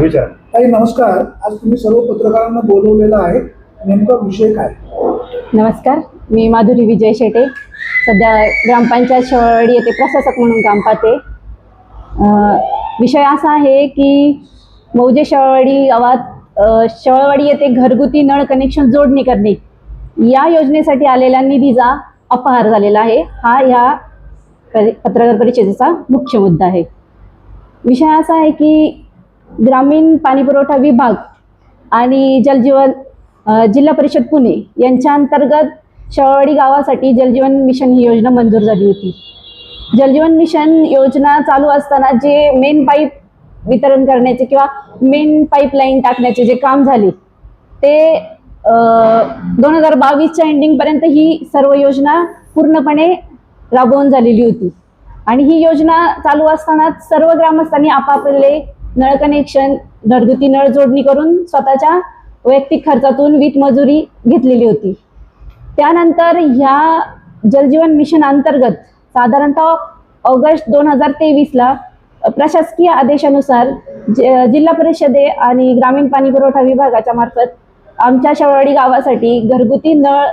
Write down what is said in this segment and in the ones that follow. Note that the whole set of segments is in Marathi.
विचार. ताई नमस्कार. आज तुम्ही सर्व पत्रकारांना बोलवलेलं आहे, नेमका विषय काय? नमस्कार, मी माधुरी विजय शेटे. सध्या ग्रामपंचायत शेवळवाडी येथे प्रशासक म्हणून काम पाहते. विषय असा आहे की मौजे शेवळवाडी गावात शेवळवाडी येथे घरगुती नळ कनेक्शन जोडणी करणे या योजनेसाठी आलेल्या निधीचा अपहार झालेला आहे. हा ह्या पत्रकार परिषदेचा मुख्य मुद्दा आहे. विषय असा आहे की ग्रामीण पाणीपुरवठा विभाग आणि जलजीवन जिल्हा परिषद पुणे यांच्या अंतर्गत शेवळवाडी गावासाठी जलजीवन मिशन ही योजना मंजूर झाली होती. जलजीवन मिशन योजना चालू असताना जे मेन पाईप वितरण करण्याचे किंवा मेन पाईपलाईन टाकण्याचे जे काम झाले ते 2022च्या एंडिंगपर्यंत ही सर्व योजना पूर्णपणे राबवून झालेली होती. आणि ही योजना चालू असताना सर्व ग्रामस्थांनी आपापले नळ कनेक्शन घरगुती नळ जोडणी करून स्वतःच्या वैयक्तिक खर्चातून वीट मजुरी घेतलेली होती. त्यानंतर ह्या जलजीवन मिशन अंतर्गत साधारणतः ऑगस्ट 2023ला प्रशासकीय आदेशानुसार जिल्हा परिषदे आणि ग्रामीण पाणीपुरवठा विभागाच्या मार्फत आमच्या शेवळवाडी गावासाठी घरगुती नळ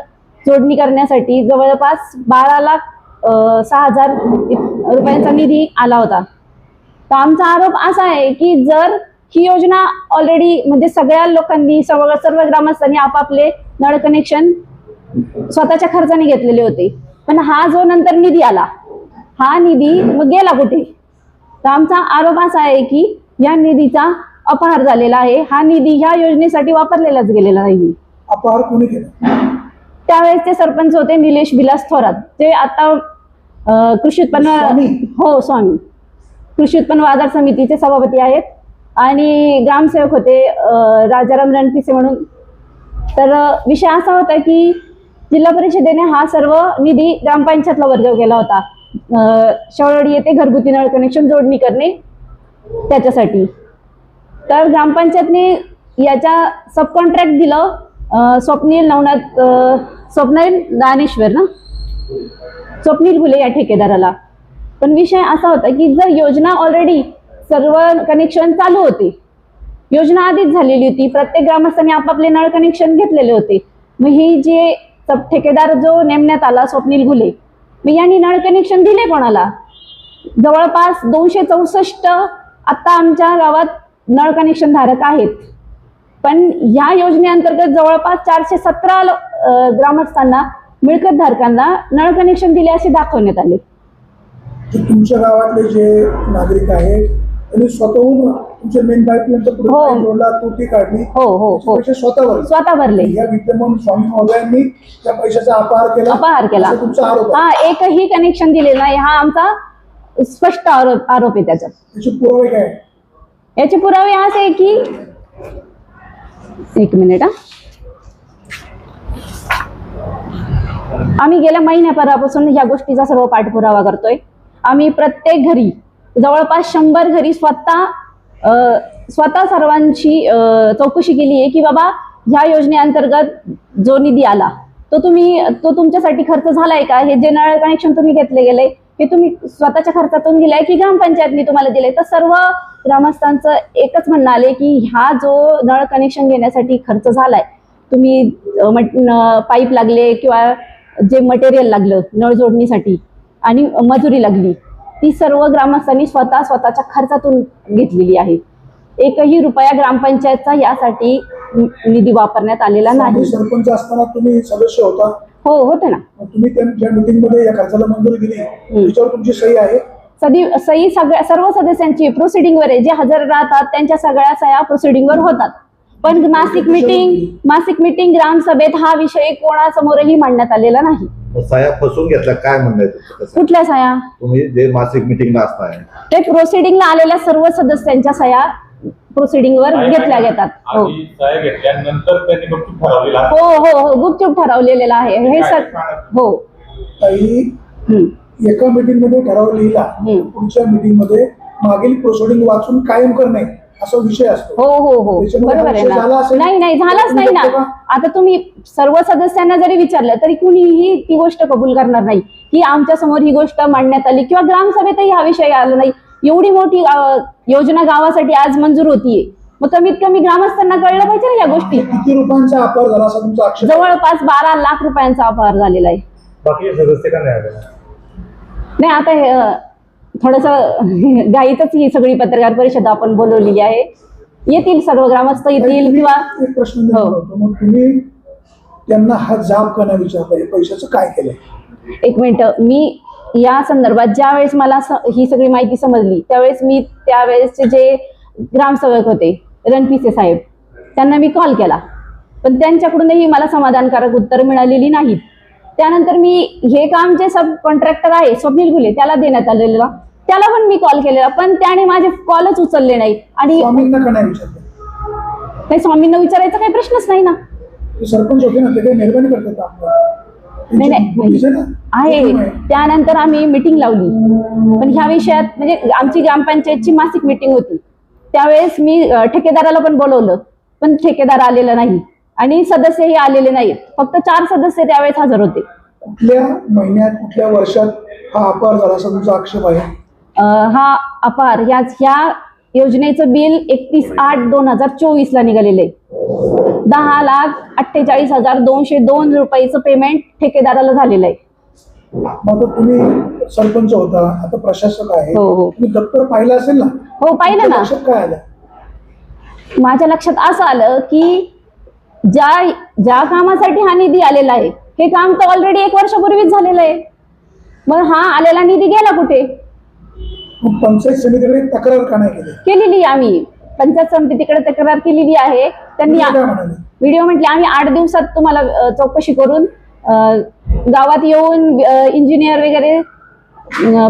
जोडणी करण्यासाठी जवळपास 12,06,000 रुपयांचा निधी आला होता. तर आमचा आरोप असा आहे की जर ही योजना ऑलरेडी म्हणजे सगळ्या लोकांनी सर्व ग्रामस्थांनी आपापले नळ कनेक्शन स्वतःच्या खर्चाने घेतलेले होते, पण हा जो नंतर निधी आला हा निधी मग गेला कुठे? तर आमचा आरोप असा आहे की या निधीचा अपहार झालेला आहे. हा निधी ह्या योजनेसाठी वापरलेलाच गेलेला नाही. अपहार कोणी केला? त्यावेळेस ते सरपंच होते निलेश विलास थोरात, जे आता कृषी उत्पन्न स्वामी कृषी उत्पन्न बाजार समितीचे सभापती आहेत, आणि ग्रामसेवक होते राजाराम रणपिसे म्हणून. तर विषय असा होता की जिल्हा परिषदेने हा सर्व निधी ग्रामपंचायतला वर्ग केला होता शेवळवाडी येथे घरगुती नळ कनेक्शन जोडणी करणे त्याच्यासाठी. तर ग्रामपंचायतने याच्या सब कॉन्ट्रॅक्ट दिलं स्वप्नील दानेश्वर स्वप्नील घुले या ठेकेदाराला. पण विषय असा होता की जर योजना ऑलरेडी सर्व कनेक्शन चालू होते, योजना आधीच झालेली होती, प्रत्येक ग्रामस्थांनी आपापले नळ कनेक्शन घेतलेले होते, मग ही जे सब ठेकेदार जो नेमण्यात आला स्वप्नील घुले, मग यांनी नळ कनेक्शन दिले कोणाला? जवळपास 264 आता आमच्या गावात नळ कनेक्शन धारक आहेत, पण ह्या योजनेअंतर्गत जवळपास 417 ग्रामस्थांना मिळकत धारकांना नळ कनेक्शन दिले असे दाखवण्यात आले. तुमच्या गावातले जे नागरिक आहेत त्यांनी स्वतःहून तुमच्या मेन पाईपलाईनचा जोडला, तोटी काढली, पैसे स्वतः भरले. या विद्यमान स्वामी महोदयांनी त्या पैशाचा अपहार केला तुमचा आरोप? हा, एकही कनेक्शन दिलेलं नाही हा आमचा स्पष्ट आरोप आहे. त्याच्यात याचे पुरावे काय? याचे पुरावे असे आहे की एक मिनिट आम्ही गेल्या महिन्याभरापासून ह्या गोष्टीचा सर्व पाठपुरावा करतोय. आम्ही प्रत्येक घरी जवळपास 100 घरी स्वतः सर्वांची चौकशी केली आहे की बाबा ह्या योजनेअंतर्गत जो निधी आला तो तुमच्यासाठी खर्च झालाय का? हे जे नळ कनेक्शन तुम्ही घेतले गेले हे तुम्ही स्वतःच्या खर्चातून दिलाय की ग्रामपंचायतने तुम्हाला दिले? तर सर्व ग्रामस्थांचं एकच म्हणणं आले की हा जो नळ कनेक्शन घेण्यासाठी खर्च झालाय, तुम्ही पाईप लागले किंवा जे मटेरियल लागलं नळ जोडणीसाठी आणि मजुरी लागली, ती सर्व ग्रामस्थांनी स्वतःच्या खर्चातून घेतलेली आहे. एकही रुपया ग्रामपंचायतचा यासाठी निधी वापरण्यात आलेला नाही. सरपंच असताना तुम्ही सदस्य होता? हो, होते ना. तुम्ही ज्या मीटिंग मध्ये या खर्चाला मंजुरी दिली त्याच्यावर तुमची सही आहे? सही सर्व सदस्यांची प्रोसिडिंग वर आहे. जे हजर राहतात त्यांच्या सगळ्या सह्या प्रोसिडिंग वर होतात. पण मासिक मीटिंग ग्रामसभेत हा विषय कोणासमोरही मांडण्यात आलेला नाही. सह्या फसवून घेतल्या काय म्हणताय? कुठल्या सह्या? तुम्ही जे मासिक मीटिंगला असताय ते प्रोसिडिंगला आलेल्या सर्व सदस्यांच्या सह्या प्रोसिडिंग वर घेतल्या घेतात. हो, गुपचूप ठरवलेला आहे हे हो. एका मीटिंग मध्ये ठराव लिहिला, पुढच्या मीटिंग मध्ये मागील प्रोसिडिंग वाचून कायम करणे असा विषय असतो. हो, बरोबर आहे ना. नाही झालाच नाही ना. आता तुम्ही सर्व सदस्यांना जरी विचारलं तरी कुणीही ती गोष्ट कबूल करणार नाही की आमच्या समोर ही गोष्ट मांडण्यात आली किंवा ग्रामसभेतही हा विषय आला नाही. एवढी मोठी योजना गावासाठी आज मंजूर होतीये, मग कमीत कमी ग्रामस्थांना कळलं पाहिजे ना या गोष्टी. किती रुपयांचा अपहार झाला असा तुमचा आक्षेप आहे? जवळपास 12 लाख रुपयांचा अपहार झालेला आहे. बाकी सदस्य का नाही आले? नाही आता हे थोडस घाईतच ही सगळी पत्रकार परिषद आपण बोलवलेली आहे. येतील सर्व ग्रामस्थ येतील किंवा एक प्रश्न निर्माण होतो, मग तुम्ही त्यांना हा जाब का नाही विचारता, हे पैशाचं काय केलंय? एक मिनिट, मी या संदर्भात ज्या वेळेस मला ही सगळी माहिती समजली त्यावेळेस मी त्यावेळेसचे जे ग्रामसेवक होते रणपिसे साहेब त्यांना मी कॉल केला, पण त्यांच्याकडूनही मला समाधानकारक उत्तर मिळालेली नाहीत. त्यानंतर मी हे काम जे सब कॉन्ट्रॅक्टर आहे स्वप्नील गुले त्याला देण्यात आलेला, त्याला पण मी कॉल केलेला, पण त्याने माझे कॉलच उचलले नाही. आणि स्वामींना का नाही विचारलं? काही स्वामींना विचारायचा काही प्रश्नच नाही ना. ते सरपंच होते ना, ते काही मेहरबानी करतात आपल्याला. नाही त्यांची नाही ना, आहे. त्यानंतर आम्ही मिटिंग लावली, पण ह्या विषयात म्हणजे आमची ग्रामपंचायतची मासिक मिटिंग होती त्यावेळेस मी ठेकेदाराला पण बोलवलं, पण ठेकेदार आलेला नाही आणि सदस्यही आलेले नाहीत. फक्त 4 सदस्य त्यावेळेस हजर होते. कुठल्या महिन्यात कुठल्या वर्षात हा अपहार झाला असा तुमचा आक्षेप आहे? हा अपहार ह्या योजनेचं बिल 31/8/2024 ला निघालेलं आहे. 10,48,202 रुपयाचं पेमेंट ठेकेदाराला झालेलं आहे. मग आता तुम्ही सरपंच होता, आता प्रशासक आहे, हो, हो. तुम्ही दप्तर पाहिलं असेल ना? हो पाहिलं ना. लक्षात काय आलं? माझ्या लक्षात असं आलं की ज्या कामासाठी हा निधी आलेला आहे हे काम तर ऑलरेडी 1 वर्षापूर्वीच झालेलं आहे. मग हा आलेला निधी गेला कुठे? मग पंचायत समितीकडे तक्रार का नाही केलेली आम्ही पंचायत समितीकडे तक्रार केलेली आहे. त्यांनी काय म्हणाले? व्हिडिओ म्हटले आम्ही 8 दिवसात तुम्हाला चौकशी करून गावात येऊन इंजिनियर वगैरे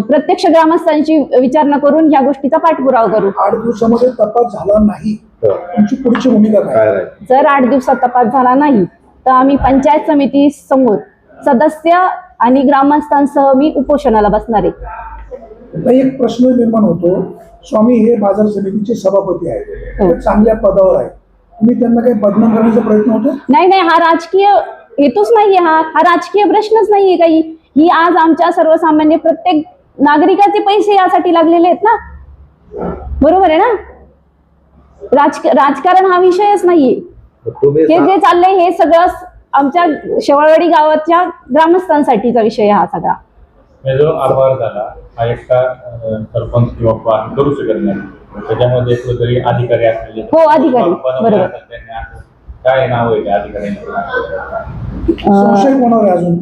प्रत्यक्ष ग्रामस्थांची विचारणा करून या गोष्टीचा पाठपुरावा करू. 8 दिवसामध्ये तपास झाला नाही, तुमची पुढची भूमिका काय? काय राहील? जर 8 दिवसात तपास झाला नाही तर आम्ही पंचायत समिती समोर सदस्य आणि ग्रामस्थांसह मी उपोषणाला बसणार आहे. आता एक प्रश्न निर्माण होतो, स्वामी हे बाजार समितीचे सभापती आहेत, हो. ते चांगल्या पदावर आहे, तुम्ही त्यांना काही बदनाम करण्याचा प्रयत्न होतो? नाही नाही, हा राजकीय हेतूच नाहीये. हा राजकीय प्रश्नच नाहीये काही. ही आज आमच्या सर्वसामान्य प्रत्येक नागरिकाचे पैसे यासाठी लागलेले आहेत ना. बरोबर आहे ना. राजकारण हा विषयच नाहीये. तुम्ही हे जे चाललंय हे सगळं आमच्या शेवाळवाडी गावाच्या ग्रामस्थांसाठीचा विषय हा सगळा. जो अपहार झाला हा एकटा सरपंच किंवा पाहणी करू शकत नाही, त्याच्यामध्ये कुठेतरी अधिकारी असलेले. हो, अधिकारी. बरोबर. काय नाव आहे त्या अधिकाऱ्यांचं? संशय कोणावर आहे अजून?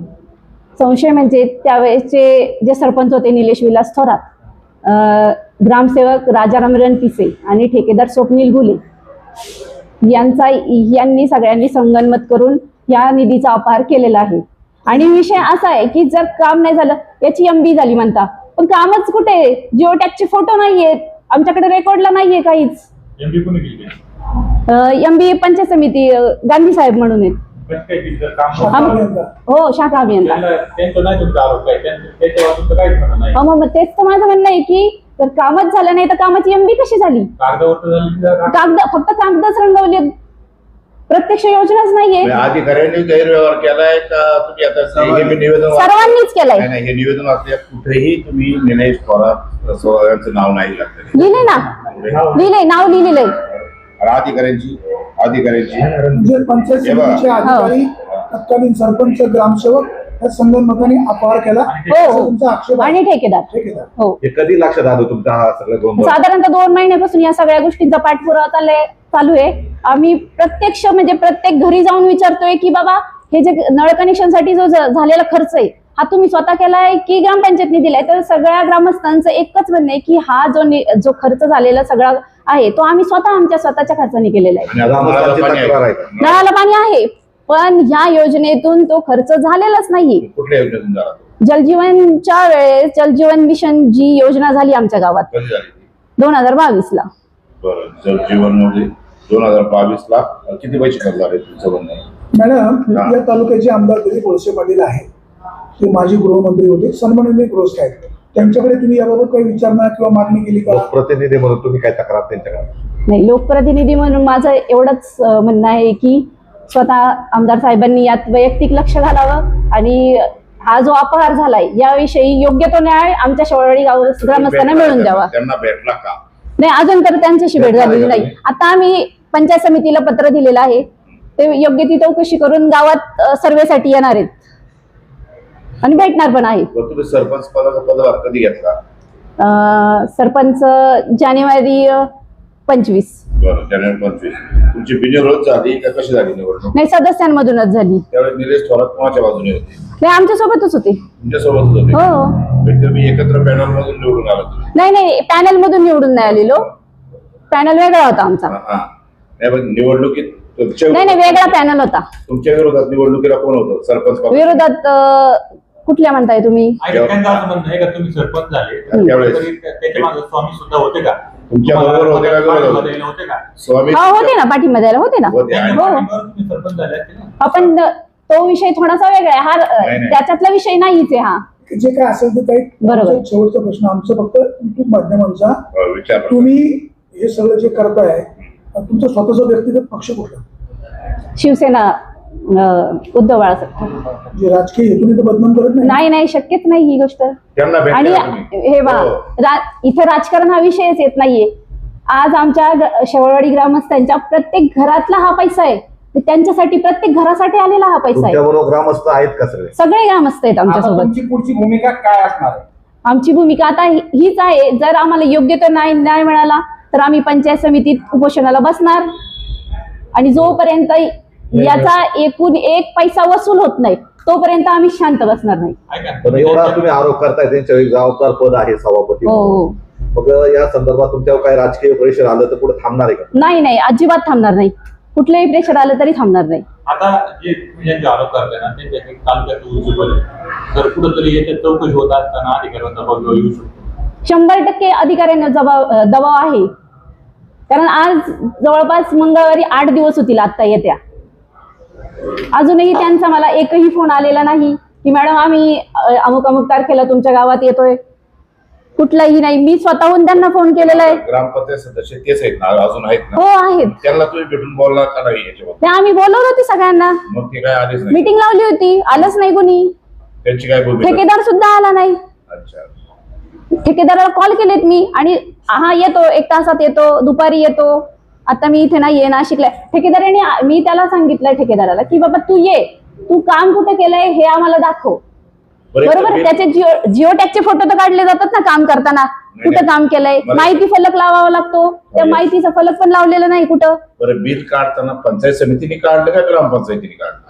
संशय म्हणजे त्यावेळेसचे जे सरपंच होते निलेश विलास थोरात, ग्रामसेवक राजाराम रणपिसे आणि ठेकेदार स्वप्नील गुले यांनी सगळ्यांनी संगनमत करून या निधीचा अपहार केलेला आहे. आणि विषय असा आहे की जर काम नाही झालं याची MB झाली म्हणता, पण कामच कुठे? जिओ टॅगचे फोटो नाहीयेत आमच्याकडे, रेकॉर्डला नाहीये काहीच. MB कोणी केली? MB पंचायत समिती गांधी साहेब म्हणून आहेत. हो, शाखा अभियंता. त्यांचं नाही तुमचा आरोप काय? त्याच्यावर तुमचं काहीच म्हणणं नाही. मग तेच तर माझं म्हणणं आहे की जर कामच झालं नाही तर कामाची MB कशी झाली? कागद फक्त कागदच रंगवले, प्रत्यक्ष योजनाच नाहीये. अधिकाऱ्यांनी गैरव्यवहार केलाय का तुम्ही आता हे निवेदन सर्वांनीच केलंय. नाही, हे निवेदन वाचल्या कुठेही तुम्ही निलेश थोरात यांचं नाव नाही लागलं. लिहिलंय ना, लिहिलंय, नाव लिहिलेलं आहे. अधिकाऱ्यांची म्हणजे पंचायत समितीचे अधिकारी, तत्कालीन सरपंच, ग्रामसेवक या संगनमताने अपहार केला असा तुमचा आक्षेप आहे? आणि ठेकेदार. ठेकेदार. हो, हे कधी लक्षात आलं तुमचा हा सगळं गोंधळ? साधारणतः 2 महिन्यापासून या सगळ्या गोष्टींचा पाठपुरावा चालू आहे. आम्ही प्रत्यक्ष म्हणजे प्रत्येक घरी जाऊन विचारतोय की बाबा हे जे नळ कनेक्शनसाठी जो झालेला खर्च आहे हा तुम्ही स्वतः केलाय की ग्रामपंचायतने दिलाय? तर सगळ्या ग्रामस्थांचं एकच म्हणणं आहे की हा जो खर्च झालेला सगळा आहे तो आम्ही आमच्या स्वतःच्या खर्चाने केलेला आहे. ग्रामस्थांची तक्रार आहे का? नळाला पाणी आहे, पण ह्या योजनेतून तो खर्च झालेलाच नाहीये. कुठल्या योजनेतून झाला? जलजीवनच्या वेळेस जलजीवन मिशन जी योजना झाली आमच्या गावात कधी झाली? 2022 ला. बरं, जलजीवन मध्ये 2022 ला किती पैसे खर्च झाले तुमचं म्हणणं? मॅडम, या तालुक्याचे आमदार दिलीप वळसे पाटील आहेत, ते माजी गृहमंत्री होते, सन्माननीय गृहस्थ आहेत. त्यांच्याकडे तुम्ही याबाबत काही विचारणा किंवा मागणी केली का? प्रतिनिधी म्हणून तुम्ही काय तक्रार त्यांच्याकडे? नाही, लोकप्रतिनिधी म्हणून माझं एवढंच म्हणणं आहे की स्वतः आमदार साहेबांनी यात वैयक्तिक लक्ष घालावं आणि हा जो अपहार झालाय याविषयी योग्य तो न्याय आमच्या शेवाळवाडी गाव ग्रामस्थांना मिळून द्यावा. त्यांना भेटला का? नाही, अजून तर त्यांच्याशी भेट झालेली नाही. आता आम्ही पंचायत समितीला पत्र दिलेलं आहे, ते योग्य ती चौकशी करून गावात सर्वेसाठी येणार आहेत आणि भेटणार पण आहे. तुम्ही सरपंच पदाचा पदभार कधी घेतला? सरपंच जानेवारी 25. बरं, जानेवारी 25. तुमची बिनविरोध झाली का कशी झाली निवडणूक? नाही, सदस्यांमधूनच झाली. त्यावेळेस निलेश थोरात कोणाच्या बाजूने होते? नाही, आमच्या सोबतच होते. तुमच्यासोबतच होते? हो. म्हणजे तुम्ही एकत्र पॅनल मधून निवडून आला तुम्ही? नाही, पॅनल मधून निवडून नाही आलेलो, पॅनल वेगळा होता आमचा. नाही, पण निवडणुकीत नाही, वेगळा पॅनल होता. तुमच्या विरोधात निवडणुकीला कोण होतं? सरपंच पद? विरोधात कुठल्या म्हणताय तुम्ही? आणि त्यांचं असं म्हणणं आहे का तुम्ही सरपंच झाले त्यावेळेस तरी त्याच्या मागे स्वामी सुद्धा होते का? तुमच्या बरोबर होते का विरोधात? पाठीमध्ये होते का? स्वामी हा, होते ना, पाठिंबा द्यायला होते ना. होते. आणि हो. तुम्ही सरपंच झाले असते ना? आपण तो विषय थोडासा वेगळा आहे, नाही. त्याच्यातला विषय नाहीच आहे हा. जे काय असेल ते काही बरोबर. शेवटचा प्रश्न आमचं फक्त युट्यूब माध्यमांचा, विचार तुम्ही हे सगळं जे करताय तुमचा स्वतःचा व्यक्तिगत पक्ष कुठला? शिवसेना, उद्धव बाळासाहेब. जे राजकीय हेतून तर बदनाम करत नाही. नाही, शक्यच नाही ही गोष्ट. त्यांना आणि भेटला तुम्ही? हे बा, हो. इथं राजकारण हा विषयच येत नाहीये. आज आमच्या शेवळवाडी ग्रामस्थांच्या प्रत्येक घरातला हा पैसा आहे, त्यांच्यासाठी प्रत्येक घरासाठी आलेला हा पैसा आहे. तुमच्याबरोबर ग्रामस्थ आहेत का सगळे ग्रामस्थ आहेत आमच्यासोबत. तुमची पुढची भूमिका काय असणार आहे? आमची भूमिका आता हीच आहे, जर आम्हाला योग्य तो न्याय मिळाला तर आम्ही पंचायत समितीत उपोषणाला बसणार आणि जोपर्यंत याचा एकूण एक पैसा वसूल होत नाही तोपर्यंत आम्ही शांत बसणार नाही. ऐका, पण एवढा तुम्ही आरोप करताय, त्यांच्या जबाबदार पद आहे सभापती. हो. मग या संदर्भात तुमच्यावर काय राजकीय प्रेशर आलं तर पुढे थांबणार आहे का? नाही, अजिबात थांबणार नाही. कुठलंही प्रेशर आलं तरी थांबणार नाही. आता जे तुम्ही ज्यांचे आरोप करताय ना त्यांच्या तालुक्यात उज्ज्वल आहे, तर कुठंतरी याच्यात चौकशी होत असताना अधिकाऱ्यांचा दबाव येऊ शकतो. 100% अधिकाऱ्यांना दबाव आहे. कारण आज जवळपास मंगळवारी 8 दिवस होतील आता येत्या, अजूनही त्यांचा मला एकही फोन आलेला नाही की मॅडम आम्ही अमुक तारखेला तुमच्या गावात येतोय. कुठलाही नाही. मी स्वतःहून त्यांना फोन केलेला आहे. ग्रामपंचायत सदस्य तेच आहेत ना, अजून आहेत हो, ना? आहेत. त्यांना तुम्ही भेटून बोलला का नाही याच्यावर? ते आम्ही बोलवलं होती सगळ्यांना, मग ते काय आलेच नाही? मीटिंग लावली होती, आलंच नाही कोणी. त्यांची काय भूमिका? ठेकेदार सुद्धा आला नाही. अच्छा. ठेकेदाराला कॉल केलेत मी आणि हा येतो, 1 तासात येतो, दुपारी येतो. आता मी इथे नाहीये, नाशिकला. ठेकेदाराने, मी त्याला सांगितलंय ठेकेदाराला की बाबा तू ये, तू काम कुठे केलंय हे आम्हाला दाखव. बरोबर, त्याचे जिओ टॅगचे फोटो तर काढले जातात ना काम करताना, कुठं काम केलंय. माहिती फलक लावावा लागतो, त्या माहितीचा फलक पण लावलेला नाही कुठं. बरं, बिल काढताना पंचायत समितीने काढलं का ग्रामपंचायतीने काढलं?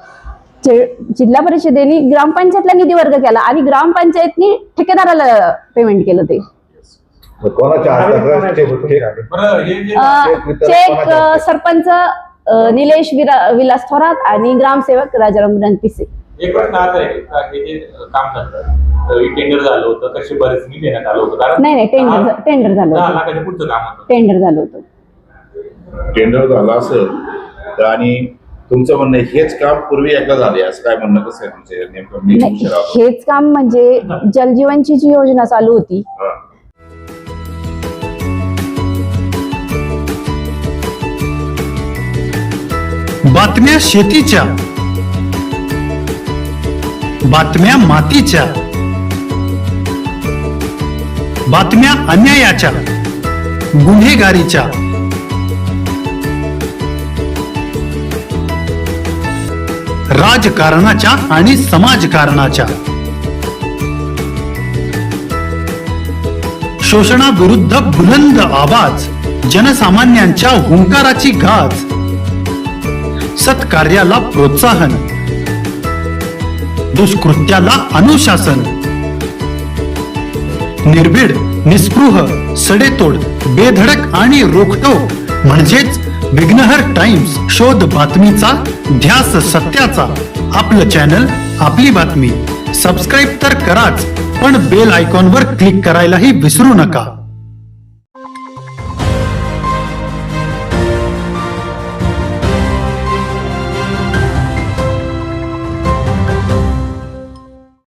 जिल्हा परिषदेने ग्रामपंचायतला निधी वर्ग केला आणि ग्रामपंचायतनी ठेकेदाराला पेमेंट केलं. ते मग कोणाच्या हस्ताक्षर चेक बरं, हे जे चेक सरपंच निलेश विलास थोरात आणि ग्रामसेवक राजाराम रणपिसे. एक प्रश्न असा आहे का हे जे काम झालं टेंडर झालं होतं, कशी बरेच मी देण्यात आलं होतं? कारण नाही, टेंडर झालं 10 होतं. लाखाच्या पुढचं काम होतं. टेंडर झालं होतं. टेंडर झालं असेल तर, आणि तुमचं म्हणणं हेच काम पूर्वी एकदा झाले असं काय म्हणणं कसं आहे तुमचं नेमकं? मी नाही, विचारावं. हेच काम म्हणजे जलजीवनची जी योजना चालू होती, हा. बातम्या शेतीच्या, बातम्या मातीच्या, बातम्या अन्यायाच्या, गुन्हेगारीच्या, राजकारणाच्या आणि समाजकारणाच्या, शोषणाविरुद्ध बुलंद आवाज, जनसामान्यांच्या हुंकाराची गाज, सत्कार्याला प्रोत्साहन, दुष्कृत्याला अनुशासन, निर्भीड, निस्पृह, सडेतोड, बेधडक आणि रोखटोक म्हणजेच विघ्नहर टाइम्स. शोध बातमीचा, ध्यास सत्याचा. आपलं चॅनल, आपली बातमी. सबस्क्राईब तर कराच, पण बेल आयकॉनवर क्लिक करायलाही विसरू नका.